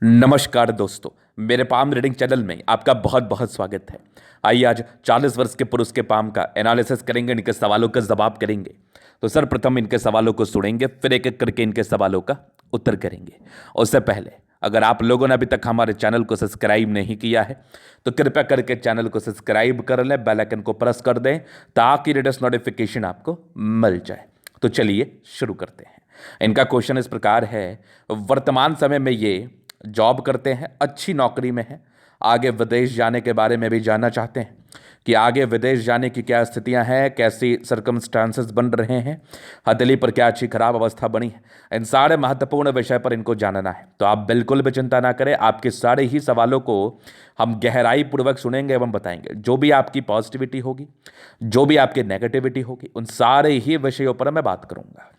नमस्कार दोस्तों, मेरे पाम रीडिंग चैनल में आपका बहुत बहुत स्वागत है। आइए आज 40 वर्ष के पुरुष के पाम का एनालिसिस करेंगे, इनके सवालों का जवाब करेंगे। तो सर्वप्रथम इनके सवालों को सुनेंगे, फिर एक एक करके इनके सवालों का उत्तर करेंगे। उससे पहले अगर आप लोगों ने अभी तक हमारे चैनल को सब्सक्राइब नहीं किया है तो कृपया करके चैनल को सब्सक्राइब कर लें, बेल आइकन को प्रेस कर दें ताकि लेटेस्ट नोटिफिकेशन आपको मिल जाए। तो चलिए शुरू करते हैं। इनका क्वेश्चन इस प्रकार है, वर्तमान समय में ये जॉब करते हैं, अच्छी नौकरी में है, आगे विदेश जाने के बारे में भी जानना चाहते हैं कि आगे विदेश जाने की क्या स्थितियां हैं, कैसी सर्कमस्टांसेस बन रहे हैं, हथेली पर क्या अच्छी खराब अवस्था बनी है। इन सारे महत्वपूर्ण विषय पर इनको जानना है। तो आप बिल्कुल भी चिंता ना करें, आपके सारे ही सवालों को हम गहराई पूर्वक सुनेंगे एवं बताएंगे। जो भी आपकी पॉजिटिविटी होगी, जो भी आपकी नेगेटिविटी होगी, उन सारे ही विषयों पर मैं बात करूंगा।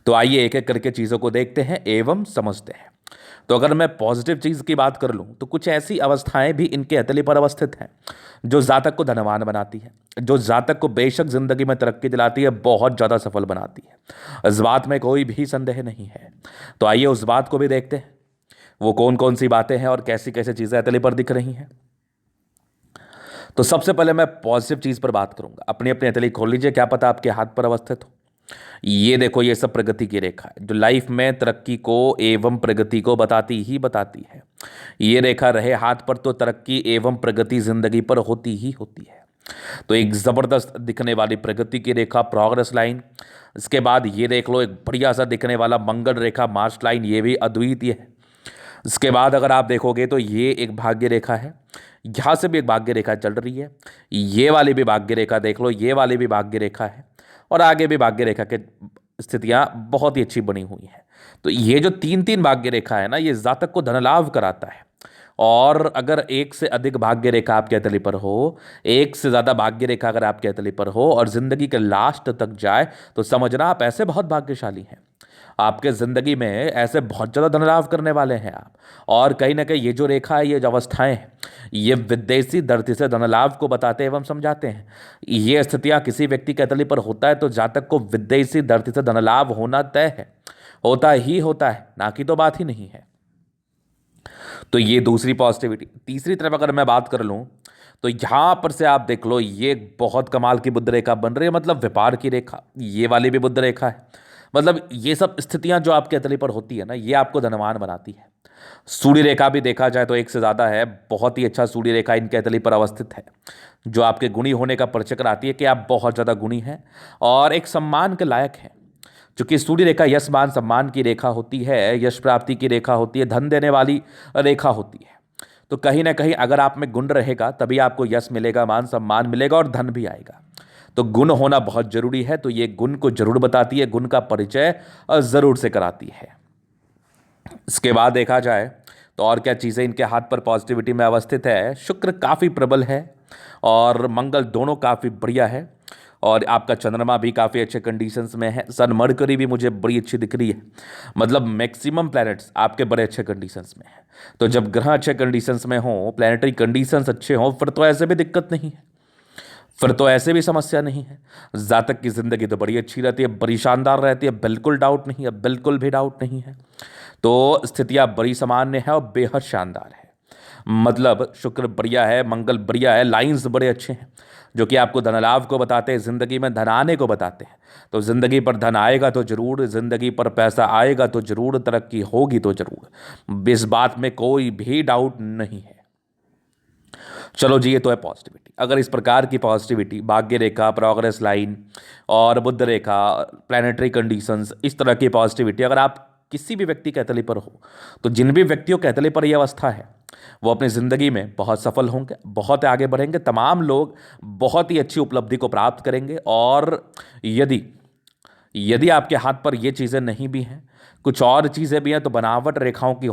तो आइए एक एक करके चीज़ों को देखते हैं एवं समझते हैं। तो अगर मैं पॉजिटिव चीज़ की बात कर लूँ तो कुछ ऐसी अवस्थाएं भी इनके हथेली पर अवस्थित हैं जो जातक को धनवान बनाती है, जो जातक को बेशक जिंदगी में तरक्की दिलाती है, बहुत ज़्यादा सफल बनाती है। इस बात में कोई भी संदेह नहीं है। तो आइए उस बात को भी देखते हैं, वो कौन कौन सी बातें हैं और कैसी कैसी चीज़ें हथेली पर दिख रही हैं। तो सबसे पहले मैं पॉजिटिव चीज़ पर बात करूंगा। अपनी अपनी हथेली खोल लीजिए, क्या पता आपके हाथ पर अवस्थित हो। ये देखो, ये सब प्रगति की रेखा है जो लाइफ में तरक्की को एवं प्रगति को बताती ही बताती है। ये रेखा रहे हाथ पर तो तरक्की एवं प्रगति जिंदगी पर होती ही होती है। तो एक जबरदस्त दिखने वाली प्रगति की रेखा, प्रोग्रेस लाइन। इसके बाद ये देख लो, एक बढ़िया सा दिखने वाला मंगल रेखा, मार्च लाइन, ये भी अद्वितीय है। इसके बाद अगर आप देखोगे तो ये एक भाग्य रेखा है, यहाँ से भी एक भाग्य रेखा चल रही है। ये वाली भी भाग्य रेखा देख लो, ये वाली भी भाग्य रेखा है, और आगे भी भाग्य रेखा के स्थितियां बहुत ही अच्छी बनी हुई हैं। तो ये जो तीन तीन भाग्य रेखा है ना, ये जातक को धनलाभ कराता है। और अगर एक से अधिक भाग्य रेखा आपके हथेली पर हो, एक से ज़्यादा भाग्य रेखा अगर आपके हथेली पर हो और ज़िंदगी के लास्ट तक जाए, तो समझना आप ऐसे बहुत भाग्यशाली हैं। आपके ज़िंदगी में ऐसे बहुत ज़्यादा धनलाभ करने वाले हैं आप। और कहीं ना कहीं ये जो रेखा है, ये जो अवस्थाएं हैं, ये विदेशी धरती से धनलाभ को बताते एवं समझाते हैं। ये स्थितियां किसी व्यक्ति के हथेली पर होता है तो जातक को विदेशी धरती से धनलाभ होना तय है, होता ही होता है, ना कि तो बात ही नहीं है। तो ये दूसरी पॉजिटिविटी। तीसरी तरफ अगर मैं बात कर लूँ तो यहां पर से आप देख लो, ये बहुत कमाल की बुद्ध रेखा बन रही है, मतलब व्यापार की रेखा। ये वाली भी बुद्ध रेखा है। मतलब ये सब स्थितियां जो आपके हथेली पर होती है ना, ये आपको धनवान बनाती है। सूर्य रेखा भी देखा जाए तो एक से ज़्यादा है, बहुत ही अच्छा सूर्य रेखा इनके हथेली पर अवस्थित है, जो आपके गुणी होने का परिचय कराती है कि आप बहुत ज़्यादा गुणी हैं और एक सम्मान के लायक हैं। चूंकि सूर्य रेखा यश मान सम्मान की रेखा होती है, यश प्राप्ति की रेखा होती है, धन देने वाली रेखा होती है। तो कहीं ना कहीं अगर आप में गुण रहेगा तभी आपको यश मिलेगा, मान सम्मान मिलेगा और धन भी आएगा। तो गुण होना बहुत जरूरी है। तो ये गुण को जरूर बताती है, गुण का परिचय जरूर से कराती है। इसके बाद देखा जाए तो और क्या चीज़ें इनके हाथ पर पॉजिटिविटी में अवस्थित है। शुक्र काफ़ी प्रबल है और मंगल दोनों काफ़ी बढ़िया है, और आपका चंद्रमा भी काफ़ी अच्छे कंडीशंस में है। सन मरकरी भी मुझे बड़ी अच्छी दिख रही है। मतलब मैक्सिमम प्लैनेट्स आपके बड़े अच्छे कंडीशंस में हैं। तो जब ग्रह अच्छे कंडीशंस में हों, प्लैनेटरी कंडीशंस अच्छे हों, फिर तो ऐसे भी दिक्कत नहीं है, फिर तो ऐसे भी समस्या नहीं है। जातक की ज़िंदगी तो बड़ी अच्छी रहती है, बड़ी शानदार रहती है, बिल्कुल डाउट नहीं है, बिल्कुल भी डाउट नहीं है। तो स्थितियाँ बड़ी सामान्य है और बेहद शानदार है। मतलब शुक्र बढ़िया है, मंगल बढ़िया है, लाइंस बड़े अच्छे हैं जो कि आपको धन लाभ को बताते हैं, ज़िंदगी में धन आने को बताते हैं। तो ज़िंदगी पर धन आएगा तो जरूर, ज़िंदगी पर पैसा आएगा तो जरूर, तरक्की होगी तो जरूर, इस बात में कोई भी डाउट नहीं है। चलो जी, ये तो है पॉजिटिविटी। अगर इस प्रकार की पॉजिटिविटी, भाग्य रेखा, प्रोग्रेस लाइन और बुद्ध रेखा, प्लानिटरी कंडीशंस, इस तरह की पॉजिटिविटी अगर आप किसी भी व्यक्ति के हथेली पर हो, तो जिन भी व्यक्तियों के हथेली पर यह अवस्था है वो अपनी ज़िंदगी में बहुत सफल होंगे, बहुत आगे बढ़ेंगे। तमाम लोग बहुत ही अच्छी उपलब्धि को प्राप्त करेंगे। और यदि यदि आपके हाथ पर ये चीज़ें नहीं भी हैं, कुछ और चीज़ें भी हैं, तो बनावट रेखाओं की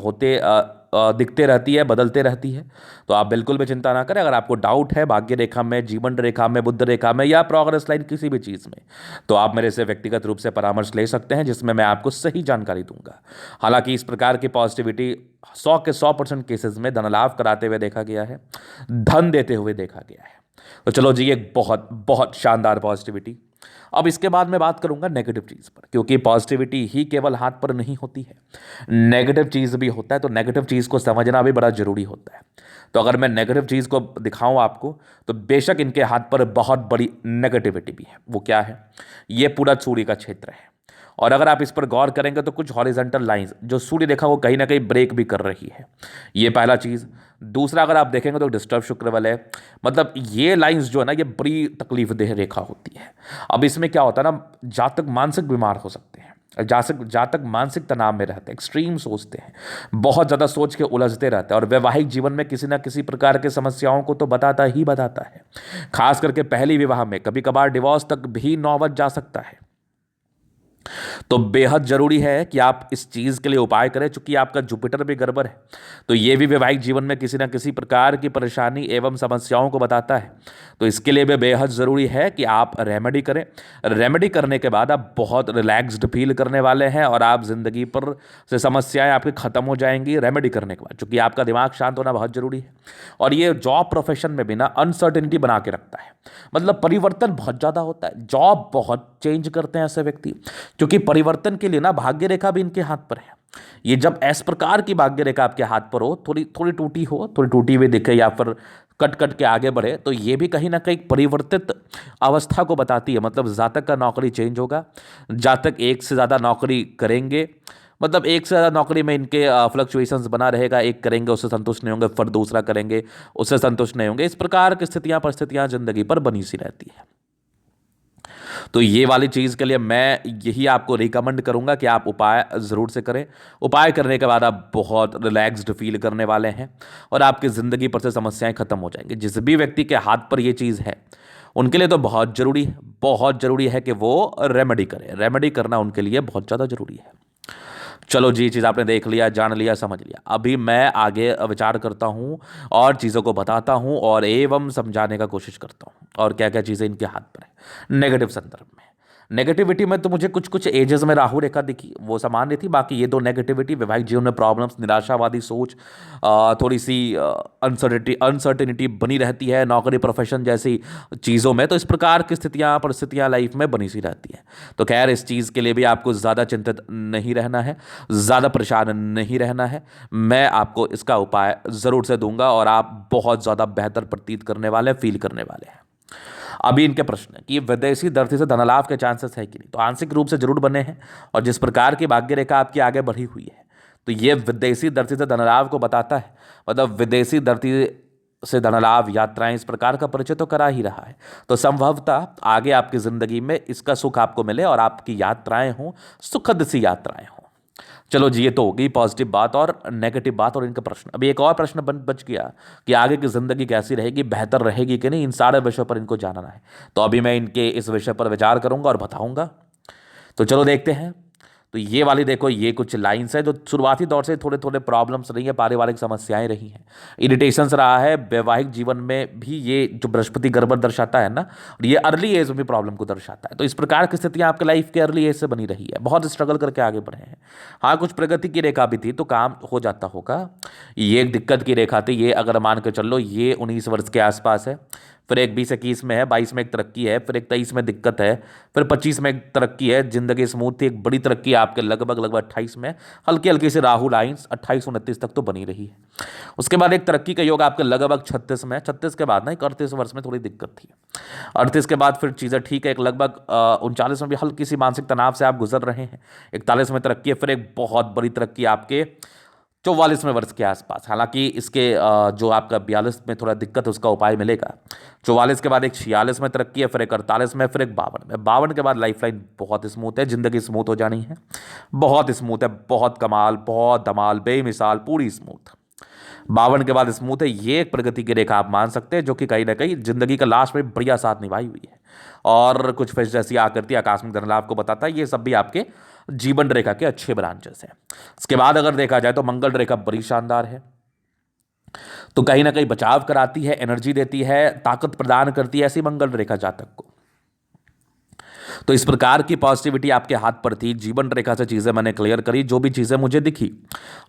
दिखते रहती है, बदलते रहती है। तो आप बिल्कुल भी चिंता ना करें। अगर आपको डाउट है भाग्य रेखा में, जीवन रेखा में, बुद्ध रेखा में या प्रोग्रेस लाइन किसी भी चीज़ में, तो आप मेरे से व्यक्तिगत रूप से परामर्श ले सकते हैं, जिसमें मैं आपको सही जानकारी दूंगा। हालांकि इस प्रकार की पॉजिटिविटी 100 के 100% केसेस में धन लाभ कराते हुए देखा गया है, धन देते हुए देखा गया है। तो चलो जी, एक बहुत बहुत शानदार पॉजिटिविटी। अब इसके बाद मैं बात करूंगा नेगेटिव चीज़ पर, क्योंकि पॉजिटिविटी ही केवल हाथ पर नहीं होती है, नेगेटिव चीज़ भी होता है। तो नेगेटिव चीज़ को समझना भी बड़ा जरूरी होता है। तो अगर मैं नेगेटिव चीज़ को दिखाऊं आपको, तो बेशक इनके हाथ पर बहुत बड़ी नेगेटिविटी भी है। वो क्या है? ये पूरा सूर्य का क्षेत्र है, और अगर आप इस पर गौर करेंगे तो कुछ हॉरिजॉन्टल लाइंस जो सूर्य रेखा को कहीं ना कहीं ब्रेक भी कर रही है। ये पहला चीज़। दूसरा, अगर आप देखेंगे तो डिस्टर्ब शुक्र बल है, मतलब ये लाइंस जो है ना, ये बड़ी तकलीफ देह रेखा होती है। अब इसमें क्या होता है ना, जातक मानसिक बीमार हो सकते हैं, जातक मानसिक तनाव में रहते हैं, एक्सट्रीम सोचते हैं, बहुत ज़्यादा सोच के उलझते रहते हैं, और वैवाहिक जीवन में किसी ना किसी प्रकार के समस्याओं को तो बताता ही बताता है। खास करके पहली विवाह में कभी कभार डिवोर्स तक भी नौबत जा सकता है। तो बेहद जरूरी है कि आप इस चीज के लिए उपाय करें, चूंकि आपका जुपिटर भी गड़बड़ है, तो ये भी वैवाहिक जीवन में किसी ना किसी प्रकार की परेशानी एवं समस्याओं को बताता है। तो इसके लिए भी बेहद जरूरी है कि आप रेमेडी करें। रेमेडी करने के बाद आप बहुत रिलैक्स्ड फील करने वाले हैं, और आप जिंदगी पर से समस्याएं आपकी खत्म हो जाएंगी रेमेडी करने के बाद, चूंकि आपका दिमाग शांत होना बहुत जरूरी है। और ये जॉब प्रोफेशन में भी ना अनसर्टेनिटी बना के रखता है, मतलब परिवर्तन बहुत ज्यादा होता है, जॉब बहुत चेंज करते हैं ऐसे व्यक्ति, क्योंकि परिवर्तन के लिए ना भाग्य रेखा भी इनके हाथ पर है। ये जब इस प्रकार की भाग्य रेखा आपके हाथ पर हो, थोड़ी थोड़ी टूटी हो, थोड़ी टूटी हुई दिखे, या फिर कट कट के आगे बढ़े, तो ये भी कहीं ना कहीं परिवर्तित अवस्था को बताती है। मतलब जातक का नौकरी चेंज होगा, जातक एक से ज़्यादा नौकरी करेंगे, मतलब एक से ज़्यादा नौकरी में इनके फ्लक्चुएशंस बना रहेगा, एक करेंगे उससे संतुष्ट नहीं होंगे, फिर दूसरा करेंगे उससे संतुष्ट नहीं होंगे। इस प्रकार की स्थितियां परिस्थितियां जिंदगी पर बनी सी रहती है। तो ये वाली चीज़ के लिए मैं यही आपको रिकमेंड करूंगा कि आप उपाय ज़रूर से करें। उपाय करने के बाद आप बहुत रिलैक्स्ड फील करने वाले हैं, और आपकी ज़िंदगी पर से समस्याएं खत्म हो जाएंगी। जिस भी व्यक्ति के हाथ पर ये चीज़ है, उनके लिए तो बहुत ज़रूरी है, बहुत ज़रूरी है कि वो रेमेडी करें। रेमेडी करना उनके लिए बहुत ज़्यादा ज़रूरी है। चलो जी, चीज़ आपने देख लिया, जान लिया, समझ लिया। अभी मैं आगे विचार करता हूँ और चीज़ों को बताता हूँ और एवं समझाने का कोशिश करता हूँ, और क्या क्या चीज़ें इनके हाथ पर है नेगेटिव संदर्भ में। नेगेटिविटी में तो मुझे कुछ कुछ एजेस में राहु रेखा दिखी, वो सामान्य थी। बाकी ये दो नेगेटिविटी, वैवाहिक जीवन में प्रॉब्लम्स, निराशावादी सोच, थोड़ी सी अनसर्टिनिटी बनी रहती है नौकरी प्रोफेशन जैसी चीज़ों में। तो इस प्रकार की स्थितियाँ परिस्थितियाँ लाइफ में बनी सी रहती हैं। तो खैर, इस चीज़ के लिए भी आपको ज़्यादा चिंतित नहीं रहना है, ज़्यादा परेशान नहीं रहना है। मैं आपको इसका उपाय ज़रूर से दूंगा, और आप बहुत ज़्यादा बेहतर प्रतीत करने वाले, फील करने वाले हैं। अभी इनके प्रश्न है कि विदेशी धरती से धनलाभ के चांसेस है कि नहीं। तो आंशिक रूप से जरूर बने हैं, और जिस प्रकार की भाग्य रेखा आपकी आगे बढ़ी हुई है, तो ये विदेशी धरती से धनलाभ को बताता है। मतलब विदेशी धरती से धनलाभ, यात्राएं, इस प्रकार का परिचय तो करा ही रहा है। तो संभवतः आगे आपकी जिंदगी में इसका सुख आपको मिले, और आपकी यात्राएं हों सुखद सी यात्राएं हों। चलो जी, ये तो हो गई पॉजिटिव बात और नेगेटिव बात और इनका प्रश्न। अभी एक और प्रश्न बच गया कि आगे की जिंदगी कैसी रहेगी, बेहतर रहेगी कि नहीं। इन सारे विषयों पर इनको जानना है, तो अभी मैं इनके इस विषय पर विचार करूंगा और बताऊंगा। तो चलो देखते हैं। तो ये वाली देखो, ये कुछ लाइंस है जो शुरुआती दौर से थोड़े थोड़े प्रॉब्लम्स रही है, पारिवारिक समस्याएं रही हैं, इरिटेशंस रहा है। वैवाहिक जीवन में भी ये जो बृहस्पति गड़बड़ दर्शाता है ना, और ये अर्ली एज में भी प्रॉब्लम को दर्शाता है। तो इस प्रकार की स्थितियां आपके लाइफ के अर्ली एज से बनी रही है, बहुत स्ट्रगल करके आगे बढ़े हैं। हाँ, कुछ प्रगति की रेखा भी थी, तो काम हो जाता होगा। ये एक दिक्कत की रेखा थी, ये अगर मान के चल लो, ये 19 वर्ष के आसपास है, फिर एक 20-21 में है, 22 में एक तरक्की है, फिर एक 23 में दिक्कत है, फिर 25 में एक तरक्की है, जिंदगी स्मूथ थी। एक बड़ी तरक्की आपके लगभग 28 में, हल्की हल्की से राहु लाइंस 28-29 तक तो बनी रही है। उसके बाद एक तरक्की का योग आपके लगभग 36 में, 36 के बाद ना एक 38 वर्ष में थोड़ी दिक्कत थी। 38 के बाद फिर चीज़ें ठीक है, एक लगभग 39 में भी हल्की सी मानसिक तनाव से आप गुजर रहे हैं। 41 में तरक्की है, फिर एक बहुत बड़ी तरक्की आपके 44वें वर्ष के आसपास। हालांकि इसके जो आपका 42 में थोड़ा दिक्कत है, उसका उपाय मिलेगा। 44 के बाद एक 46 में तरक्की है, फिर एक 48 में, फिर एक 52 में। 52 के बाद लाइफ लाइन बहुत स्मूथ है, जिंदगी स्मूथ हो जानी है, बहुत स्मूथ है, बहुत कमाल, बहुत धमाल, बेमिसाल, पूरी स्मूथ। 52 के बाद स्मूथ है, ये एक प्रगति की रेखा आप मान सकते हैं, जो कि कहीं ना कहीं जिंदगी का लास्ट में बढ़िया साथ निभाई हुई है। और कुछ फिर जैसी आकृति आकस्मिक धनलाभ को बताता है, ये सब भी आपके जीवन रेखा के अच्छे ब्रांचेस हैं। इसके बाद अगर देखा जाए तो मंगल रेखा बड़ी शानदार है, तो कहीं ना कहीं बचाव कराती है, एनर्जी देती है, ताकत प्रदान करती है ऐसी मंगल रेखा जातक को। तो इस प्रकार की पॉजिटिविटी आपके हाथ पर थी। जीवन रेखा से चीजें मैंने क्लियर करी, जो भी चीजें मुझे दिखी,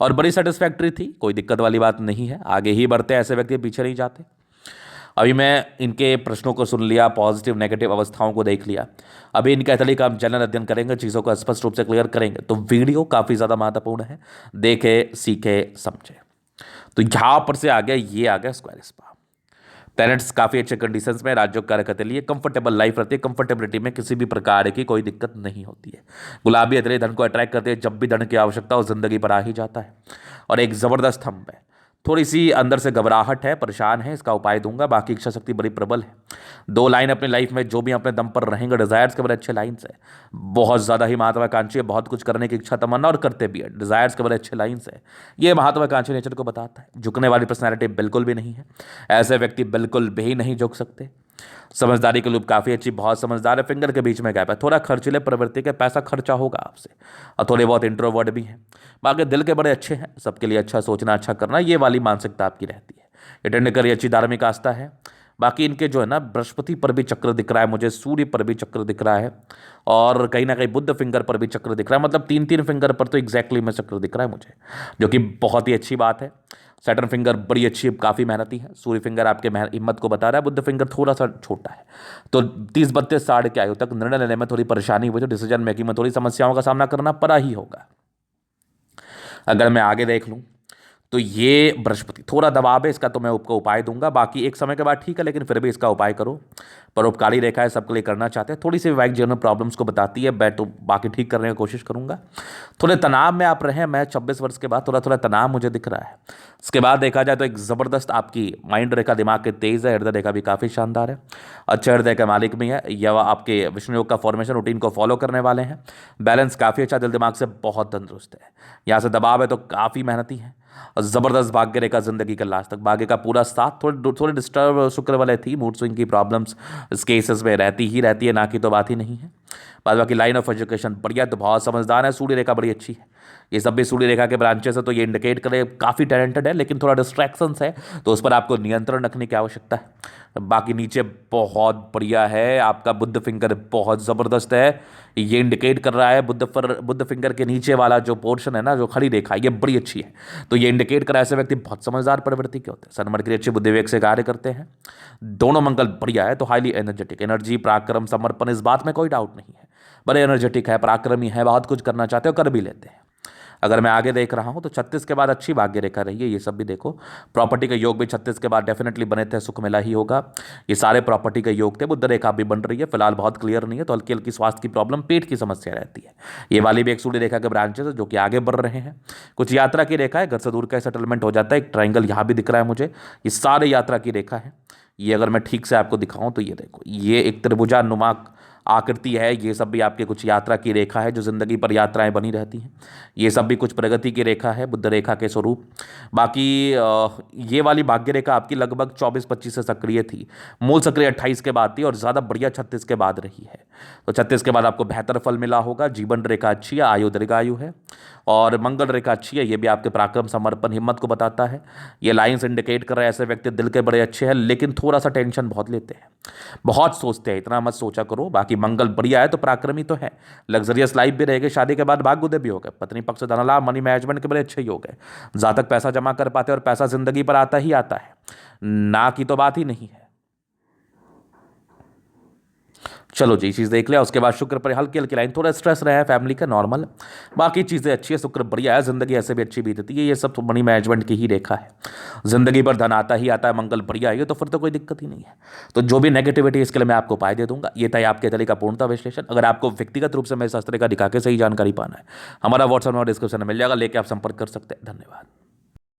और बड़ी सेटिस्फैक्टरी थी, कोई दिक्कत वाली बात नहीं है। आगे ही बढ़ते, ऐसे व्यक्ति पीछे नहीं जाते। अभी मैं इनके प्रश्नों को सुन लिया, पॉजिटिव नेगेटिव अवस्थाओं को देख लिया। अभी इनके एथली का हम जनरल अध्ययन करेंगे, चीज़ों को स्पष्ट रूप से क्लियर करेंगे। तो वीडियो काफ़ी ज़्यादा महत्वपूर्ण है, देखे सीखे समझे। तो यहाँ पर से आ गया, ये आ गया स्क्वायर स्पा। पेरेंट्स काफ़ी अच्छे कंडीशंस में राज्यों कार्य करते लिए कंफर्टेबल लाइफ रहती है, कंफर्टेबिलिटी में किसी भी प्रकार की कोई दिक्कत नहीं होती है। गुलाबी अतरे धन को अट्रैक्ट करते हैं, जब भी धन की आवश्यकता हो जिंदगी पर आ ही जाता है। और एक ज़बरदस्त स्तंभ है, थोड़ी सी अंदर से घबराहट है, परेशान है, इसका उपाय दूंगा। बाकी इच्छा शक्ति बड़ी प्रबल है। 2 लाइन अपनी लाइफ में जो भी अपने दम पर रहेंगे, डिजायर्स के बड़े अच्छे लाइन्स है, बहुत ज़्यादा ही महत्वाकांक्षी है, बहुत कुछ करने की इच्छा तमन्ना और करते भी है। डिजायर्स के बड़े अच्छे लाइन्स है, ये महत्वाकांक्षी नेचर को बताता है। झुकने वाली पर्सनैलिटी बिल्कुल भी नहीं है, ऐसे व्यक्ति बिल्कुल भी नहीं झुक सकते। समझदारी के लूप काफ़ी अच्छी, बहुत समझदार है। फिंगर के बीच में गैप है, थोड़ा खर्चीले प्रवृत्ति के, पैसा खर्चा होगा आपसे, और थोड़े बहुत इंट्रोवर्ट भी हैं। बाकी दिल के बड़े अच्छे हैं, सबके लिए अच्छा सोचना, अच्छा करना, ये वाली मानसिकता आपकी रहती है। अटेंड करिए, अच्छी धार्मिक आस्था है। बाकी इनके जो है ना, बृहस्पति पर भी चक्र दिख रहा है मुझे, सूर्य पर भी चक्र दिख रहा है, और कहीं ना कहीं बुद्ध फिंगर पर भी चक्र दिख रहा है। मतलब 3-3 फिंगर पर तो एग्जैक्टली में चक्र दिख रहा है मुझे, जो कि बहुत ही अच्छी बात है। सैटर्न फिंगर बड़ी अच्छी, काफ़ी मेहनती है। सूर्य फिंगर आपके हिम्मत को बता रहा है। बुद्ध फिंगर थोड़ा सा छोटा है। तो 30-32 साल की आयु तक निर्णय लेने में थोड़ी परेशानी हुई, तो डिसीजन मेकिंग में थोड़ी समस्याओं का सामना करना पड़ा ही होगा। अगर मैं आगे देख लूँ तो ये बृहस्पति थोड़ा दबाव है, इसका तो मैं आपको उपाय दूंगा। बाकी एक समय के बाद ठीक है, लेकिन फिर भी इसका उपाय करो। परोपकारी रेखा है, सबके लिए करना चाहते हैं। थोड़ी सी वैवाहिक जीवन में प्रॉब्लम्स को बताती है, मैं तो बाकी ठीक करने की कोशिश करूंगा। थोड़े तनाव में आप रहे, मैं 26 वर्ष के बाद थोड़ा थोड़ा तनाव मुझे दिख रहा है। इसके बाद देखा जाए तो एक ज़बरदस्त आपकी माइंड रेखा, दिमाग के तेज है। हृदय रेखा भी काफ़ी शानदार है, अच्छा हृदय का मालिक भी है। यह आपके विष्णु योग का फॉर्मेशन रूटीन को फॉलो करने वाले हैं। बैलेंस काफ़ी अच्छा, दिल दिमाग से बहुत तंदुरुस्त है। यहाँ से दबाव है तो काफ़ी मेहनती है, और ज़बरदस्त भाग्य रेखा जिंदगी का लास्ट तक, भाग्य का पूरा साथ। थोड़े डिस्टर्ब शुक्र वाले थी, मूड स्विंग की प्रॉब्लम्स इस केसेस में रहती है, ना कि तो बात ही नहीं है। बाद बाकी लाइन ऑफ एजुकेशन बढ़िया, तो बहुत समझदार है। सूर्य रेखा बड़ी अच्छी है, ये सब भी सूर्य रेखा के ब्रांचेस है, तो ये इंडिकेट करे काफ़ी टैलेंटेड है, लेकिन थोड़ा डिस्ट्रैक्शंस है, तो उस पर आपको नियंत्रण रखने की आवश्यकता है। बाकी नीचे बहुत बढ़िया है, आपका बुद्ध फिंगर बहुत ज़बरदस्त है। ये इंडिकेट कर रहा है बुद्ध फिंगर के नीचे वाला जो पोर्शन है ना, जो खड़ी रेखा, ये बड़ी अच्छी है। तो ये इंडिकेट कर रहा है ऐसे व्यक्ति बहुत समझदार प्रवृत्ति के होते हैं, सन्मर के लिए अच्छे बुद्धि विवेक से कार्य करते हैं। दोनों मंगल बढ़िया है, तो हाईली एनर्जेटिक, एनर्जी, पराक्रम, समर्पण, इस बात में कोई डाउट नहीं है। बड़े एनर्जेटिक है, पराक्रमी है, बहुत कुछ करना चाहते हो, कर भी लेते हैं। अगर मैं आगे देख रहा हूं तो 36 के बाद अच्छी भाग्य रेखा रही है। ये सब भी देखो, प्रॉपर्टी के योग भी 36 के बाद डेफिनेटली बने थे, सुख मिला ही होगा। ये सारे प्रॉपर्टी के योग थे। बुद्ध रेखा भी बन रही है, फिलहाल बहुत क्लियर नहीं है, तो हल्की हल्की स्वास्थ्य की प्रॉब्लम, पेट की समस्या रहती है। ये वाली भी एक सूर्य रेखा के ब्रांचेस है, जो कि आगे बढ़ रहे हैं। कुछ यात्रा की रेखा है, घर से दूर का सेटलमेंट हो जाता है। एक ट्राइंगल यहाँ भी दिख रहा है मुझे, ये सारे यात्रा की रेखा है। ये अगर मैं ठीक से आपको दिखाऊं तो ये देखो, ये एक त्रिभुजानुमा आकृति है। ये सब भी आपके कुछ यात्रा की रेखा है, जो जिंदगी पर यात्राएं बनी रहती हैं। ये सब भी कुछ प्रगति की रेखा है, बुद्ध रेखा के स्वरूप। बाकी ये वाली भाग्य रेखा आपकी लगभग 24-25 से सक्रिय थी, मूल सक्रिय 28 के बाद थी, और ज़्यादा बढ़िया 36 के बाद रही है। तो 36 के बाद आपको बेहतर फल मिला होगा। जीवन रेखा अच्छी है, आयु दीर्घायु है, और मंगल रेखा अच्छी है। ये भी आपके पराक्रम, समर्पण, हिम्मत को बताता है। ये लाइंस इंडिकेट कर रहे हैं ऐसे व्यक्ति दिल के बड़े अच्छे हैं, लेकिन थोड़ा सा टेंशन बहुत लेते हैं, बहुत सोचते हैं, इतना मत सोचा करो। बाकी मंगल बढ़िया है, तो पराक्रमी तो है, लग्जरियस लाइफ भी रहेगी। शादी के बाद भाग्य उदय भी हो गए, पत्नी पक्ष से धन लाभ, मनी मैनेजमेंट के बड़े अच्छे ही हो गए। जातक पैसा जमा कर पाते, और पैसा जिंदगी पर आता ही आता है, ना की तो बात ही नहीं है। चलो जी, चीज़ देख लिया। उसके बाद शुक्र पर हल्की हल्की लाइन, थोड़ा स्ट्रेस रहा है फैमिली का, नॉर्मल। बाकी चीज़ें अच्छी है, शुक्र बढ़िया है, जिंदगी ऐसे भी अच्छी बीतती है। ये सब तो मनी मैनेजमेंट की ही रेखा है, जिंदगी पर धन आता ही आता है, मंगल बढ़िया है, तो फिर तो कोई दिक्कत ही नहीं है। तो जो भी नेगेटिविटी है, इसके लिए मैं आपको उपाय दे दूंगा। ये था आपके तरीका पूर्णता विश्लेषण। अगर आपको व्यक्तिगत रूप से मेरे शास्त्र का दिखा के सही जानकारी पाना है, हमारा व्हाट्सएप नंबर डिस्क्रिप्शन में मिल जाएगा, लेके आप संपर्क कर सकते हैं। धन्यवाद।